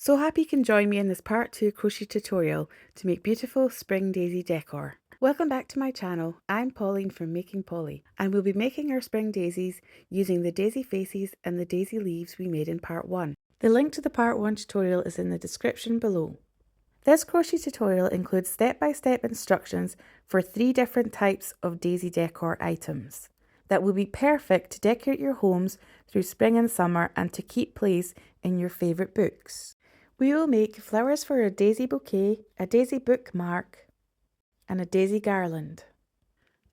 So happy you can join me in this part 2 crochet tutorial to make beautiful spring daisy decor. Welcome back to my channel. I'm Pauline from Making Polly, and we'll be making our spring daisies using the daisy faces and the daisy leaves we made in part 1. The link to the part 1 tutorial is in the description below. This crochet tutorial includes step-by-step instructions for 3 different types of daisy decor items that will be perfect to decorate your homes through spring and summer and to keep place in your favourite books. We will make flowers for a daisy bouquet, a daisy bookmark, and a daisy garland.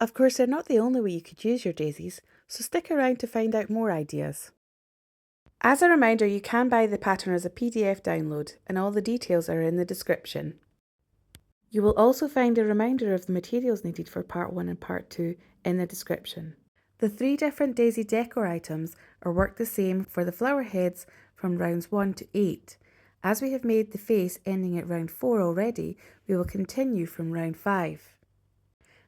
Of course, they're not the only way you could use your daisies, so stick around to find out more ideas. As a reminder, you can buy the pattern as a PDF download, and all the details are in the description. You will also find a reminder of the materials needed for part 1 and part 2 in the description. The 3 different daisy decor items are worked the same for the flower heads from rounds 1 to 8. As we have made the face ending at round 4 already, we will continue from round 5.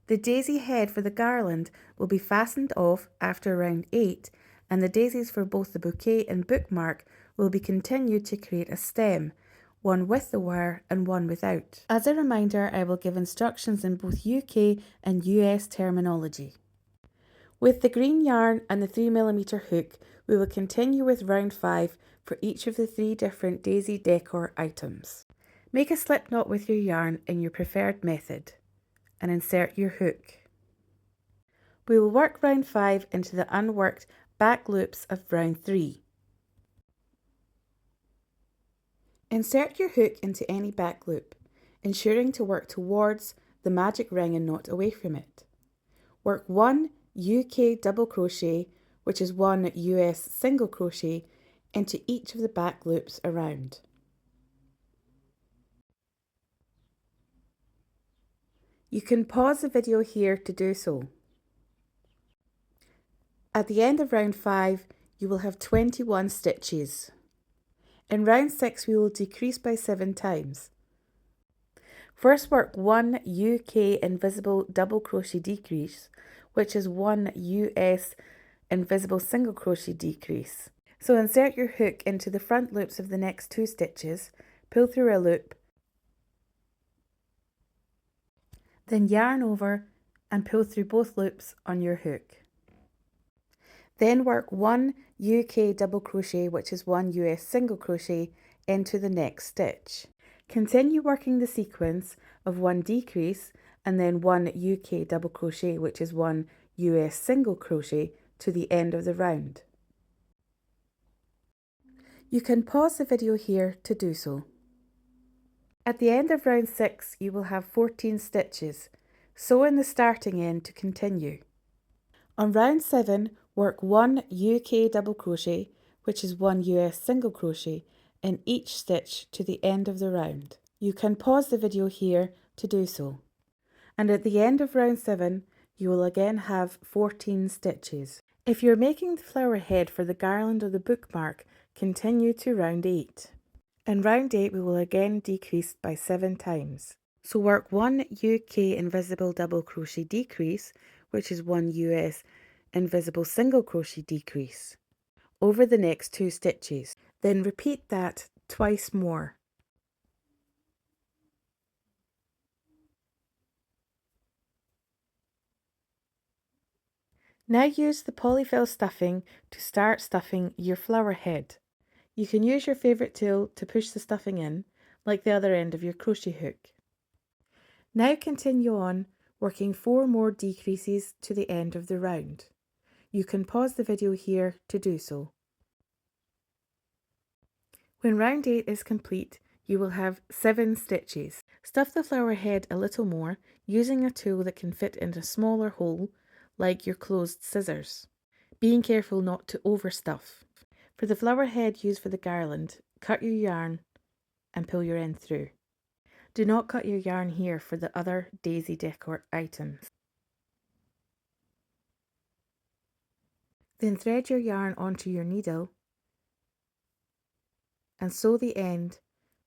The daisy head for the garland will be fastened off after round 8, and the daisies for both the bouquet and bookmark will be continued to create a stem, one with the wire and one without. As a reminder, I will give instructions in both UK and US terminology. With the green yarn and the 3mm hook, we will continue with round 5 for each of the 3 different daisy decor items. Make a slip knot with your yarn in your preferred method and insert your hook. We will work round 5 into the unworked back loops of round 3. Insert your hook into any back loop, ensuring to work towards the magic ring and not away from it. Work 1 UK double crochet, which is 1 US single crochet, into each of the back loops around. You can pause the video here to do so. At the end of round 5, you will have 21 stitches. In round 6, we will decrease by 7 times. First work 1 UK invisible double crochet decrease, which is 1 US invisible single crochet decrease. So insert your hook into the front loops of the next 2 stitches, pull through a loop, then yarn over and pull through both loops on your hook. Then work 1 UK double crochet, which is 1 US single crochet, into the next stitch. Continue working the sequence of 1 decrease and then 1 UK double crochet, which is 1 US single crochet, to the end of the round. You can pause the video here to do so. At the end of round 6, you will have 14 stitches. Sew in the starting end to continue. On round 7, work 1 UK double crochet, which is 1 US single crochet, in each stitch to the end of the round. You can pause the video here to do so. And at the end of round 7, you will again have 14 stitches. If you're making the flower head for the garland or the bookmark, continue to round 8. In round 8, we will again decrease by 7 times. So work 1 UK invisible double crochet decrease, which is 1 US invisible single crochet decrease, over the next 2 stitches. Then repeat that twice more. Now use the polyfill stuffing to start stuffing your flower head. You can use your favourite tool to push the stuffing in, like the other end of your crochet hook. Now continue on, working 4 more decreases to the end of the round. You can pause the video here to do so. When round 8 is complete, you will have 7 stitches. Stuff the flower head a little more using a tool that can fit in a smaller hole, like your closed scissors, being careful not to overstuff. For the flower head used for the garland, cut your yarn and pull your end through. Do not cut your yarn here for the other daisy decor items. Then thread your yarn onto your needle and sew the end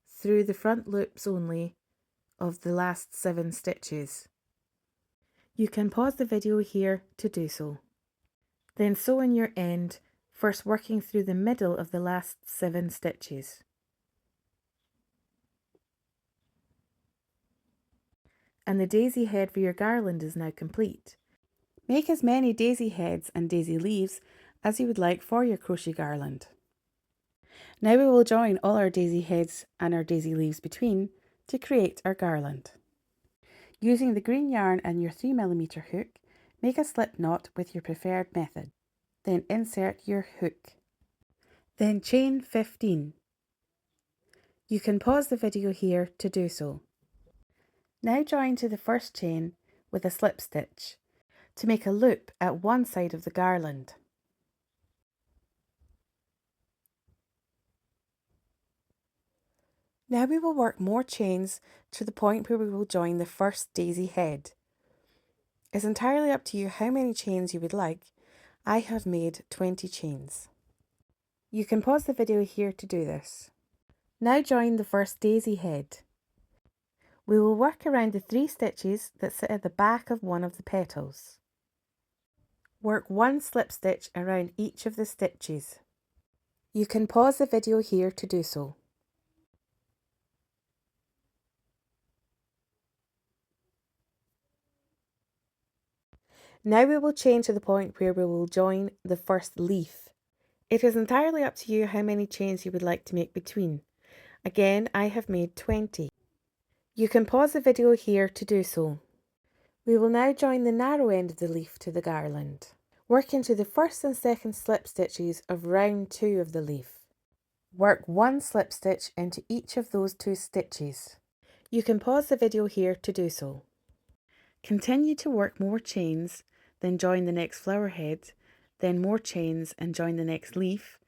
through the front loops only of the last 7 stitches. You can pause the video here to do so. Then sew in your end, first working through the middle of the last 7 stitches. and the daisy head for your garland is now complete. Make as many daisy heads and daisy leaves as you would like for your crochet garland. Now we will join all our daisy heads and our daisy leaves between to create our garland. Using the green yarn and your 3mm hook, make a slip knot with your preferred method. Then insert your hook. Then chain 15. You can pause the video here to do so. Now join to the first chain with a slip stitch to make a loop at one side of the garland. Now we will work more chains to the point where we will join the first daisy head. It's entirely up to you how many chains you would like. I have made 20 chains. You can pause the video here to do this. Now join the first daisy head. We will work around the 3 stitches that sit at the back of one of the petals. Work one slip stitch around each of the stitches. You can pause the video here to do so. Now we will chain to the point where we will join the first leaf. It is entirely up to you how many chains you would like to make between. Again, I have made 20. You can pause the video here to do so. We will now join the narrow end of the leaf to the garland. Work into the first and second slip stitches of round 2 of the leaf. Work one slip stitch into each of those 2 stitches. You can pause the video here to do so. Continue to work more chains, then join the next flower head, then more chains and join the next leaf,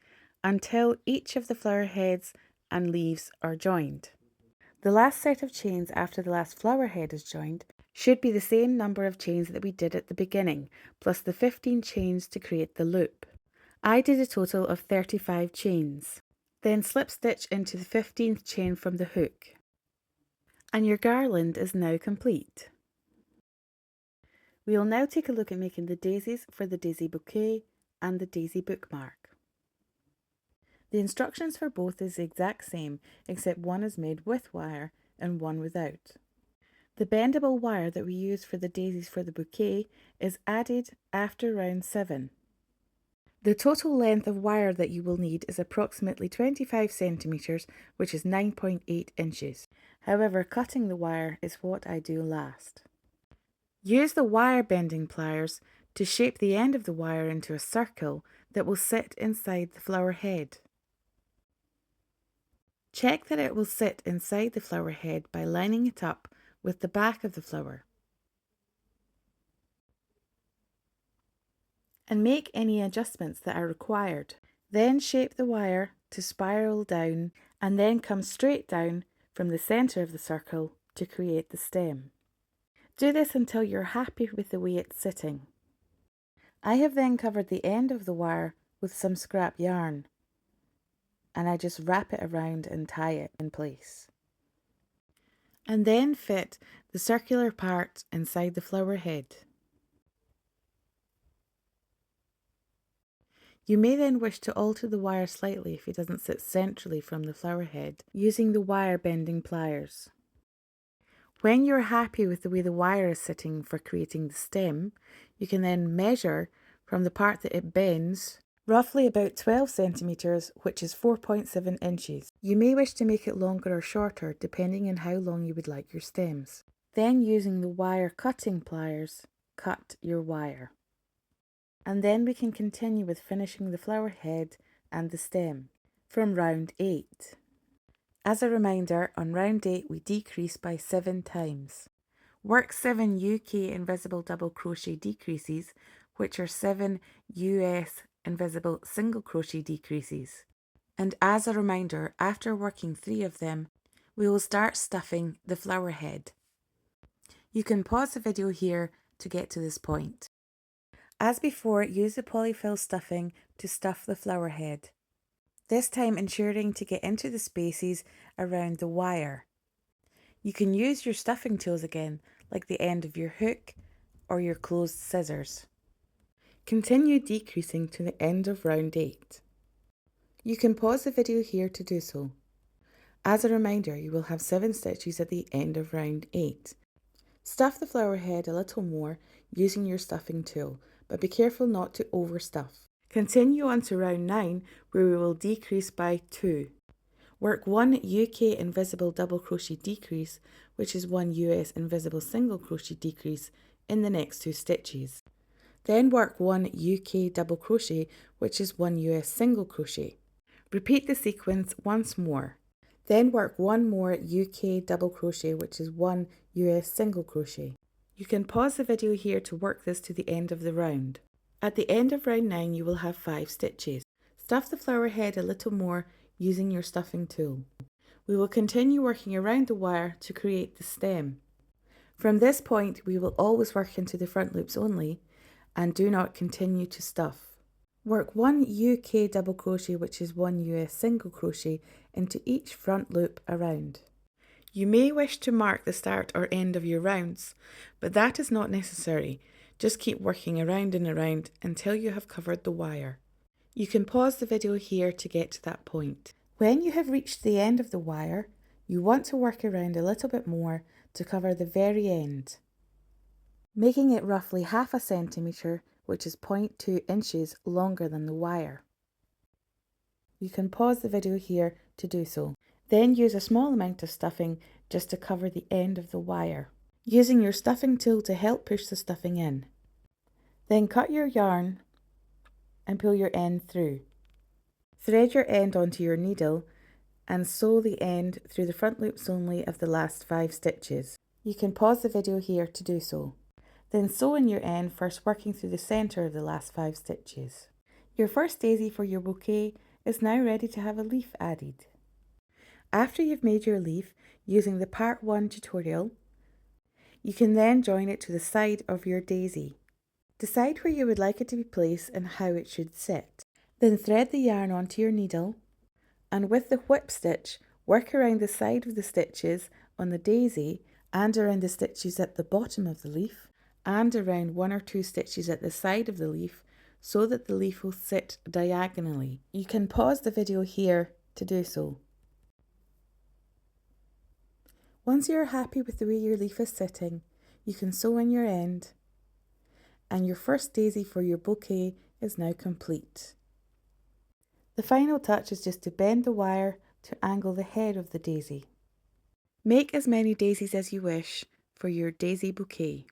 until each of the flower heads and leaves are joined. The last set of chains after the last flower head is joined should be the same number of chains that we did at the beginning, plus the 15 chains to create the loop. I did a total of 35 chains. Then slip stitch into the 15th chain from the hook. And your garland is now complete. We will now take a look at making the daisies for the daisy bouquet and the daisy bookmark. The instructions for both is the exact same, except one is made with wire and one without. The bendable wire that we use for the daisies for the bouquet is added after round 7. The total length of wire that you will need is approximately 25 centimeters, which is 9.8 inches. However, cutting the wire is what I do last. Use the wire bending pliers to shape the end of the wire into a circle that will sit inside the flower head. Check that it will sit inside the flower head by lining it up with the back of the flower. And make any adjustments that are required. Then shape the wire to spiral down and then come straight down from the centre of the circle to create the stem. Do this until you're happy with the way it's sitting. I have then covered the end of the wire with some scrap yarn, and I just wrap it around and tie it in place. And then fit the circular part inside the flower head. You may then wish to alter the wire slightly if it doesn't sit centrally from the flower head, using the wire bending pliers. When you're happy with the way the wire is sitting for creating the stem, you can then measure from the part that it bends, roughly about 12 centimeters, which is 4.7 inches. You may wish to make it longer or shorter depending on how long you would like your stems. Then using the wire cutting pliers, cut your wire. And then we can continue with finishing the flower head and the stem from round 8. As a reminder, on round 8 we decrease by 7 times. Work 7 UK invisible double crochet decreases, which are 7 US invisible single crochet decreases. And as a reminder, after working 3 of them, we will start stuffing the flower head. You can pause the video here to get to this point. As before, use the polyfill stuffing to stuff the flower head. This time ensuring to get into the spaces around the wire. You can use your stuffing tools again, like the end of your hook or your closed scissors. Continue decreasing to the end of round 8. You can pause the video here to do so. As a reminder, you will have 7 stitches at the end of round 8. Stuff the flower head a little more using your stuffing tool, but be careful not to overstuff. Continue on to round 9, where we will decrease by 2. Work 1 UK invisible double crochet decrease, which is 1 US invisible single crochet decrease, in the next 2 stitches. Then work 1 UK double crochet, which is 1 US single crochet. Repeat the sequence once more. Then work 1 more UK double crochet, which is 1 US single crochet. You can pause the video here to work this to the end of the round. At the end of round 9 you will have 5 stitches. Stuff the flower head a little more using your stuffing tool. We will continue working around the wire to create the stem. From this point we will always work into the front loops only and do not continue to stuff. Work 1 UK double crochet, which is 1 US single crochet, into each front loop around. You may wish to mark the start or end of your rounds, but that is not necessary. Just keep working around and around until you have covered the wire. You can pause the video here to get to that point. When you have reached the end of the wire, you want to work around a little bit more to cover the very end, making it roughly ½ centimetre, which is 0.2 inches longer than the wire. You can pause the video here to do so. Then use a small amount of stuffing just to cover the end of the wire, using your stuffing tool to help push the stuffing in. Then cut your yarn and pull your end through. Thread your end onto your needle and sew the end through the front loops only of the last 5 stitches. You can pause the video here to do so. Then sew in your end, first working through the centre of the last 5 stitches. Your first daisy for your bouquet is now ready to have a leaf added. After you've made your leaf using the part 1 tutorial, you can then join it to the side of your daisy. Decide where you would like it to be placed and how it should sit. Then thread the yarn onto your needle and with the whip stitch, work around the side of the stitches on the daisy and around the stitches at the bottom of the leaf and around 1 or 2 stitches at the side of the leaf so that the leaf will sit diagonally. You can pause the video here to do so. Once you are happy with the way your leaf is sitting, you can sew in your end and your first daisy for your bouquet is now complete. The final touch is just to bend the wire to angle the head of the daisy. Make as many daisies as you wish for your daisy bouquet.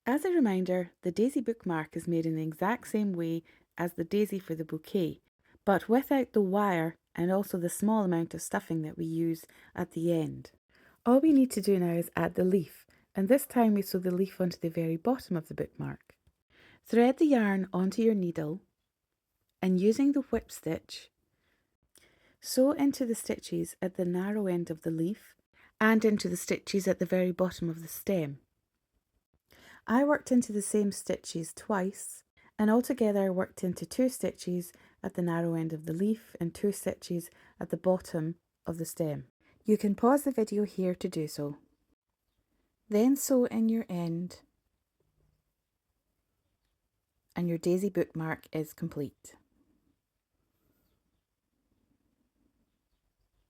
As a reminder, the daisy bookmark is made in the exact same way as the daisy for the bouquet, but without the wire and also the small amount of stuffing that we use at the end. All we need to do now is add the leaf, and this time we sew the leaf onto the very bottom of the bookmark. Thread the yarn onto your needle and using the whip stitch, sew into the stitches at the narrow end of the leaf and into the stitches at the very bottom of the stem. I worked into the same stitches twice, and altogether I worked into 2 stitches at the narrow end of the leaf and 2 stitches at the bottom of the stem. You can pause the video here to do so. Then sew in your end and your daisy bookmark is complete.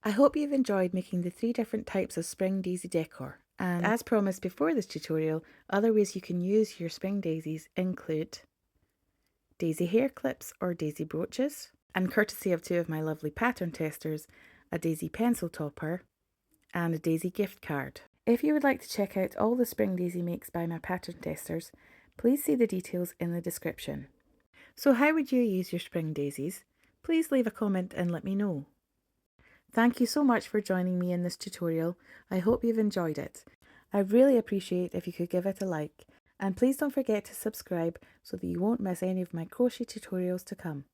I hope you've enjoyed making the 3 different types of spring daisy decor. And as promised before this tutorial, other ways you can use your spring daisies include daisy hair clips or daisy brooches, and courtesy of 2 of my lovely pattern testers, a daisy pencil topper and a daisy gift card. If you would like to check out all the spring daisy makes by my pattern testers, please see the details in the description. So how would you use your spring daisies? Please leave a comment and let me know. Thank you so much for joining me in this tutorial. I hope you've enjoyed it. I'd really appreciate if you could give it a like, and please don't forget to subscribe so that you won't miss any of my crochet tutorials to come.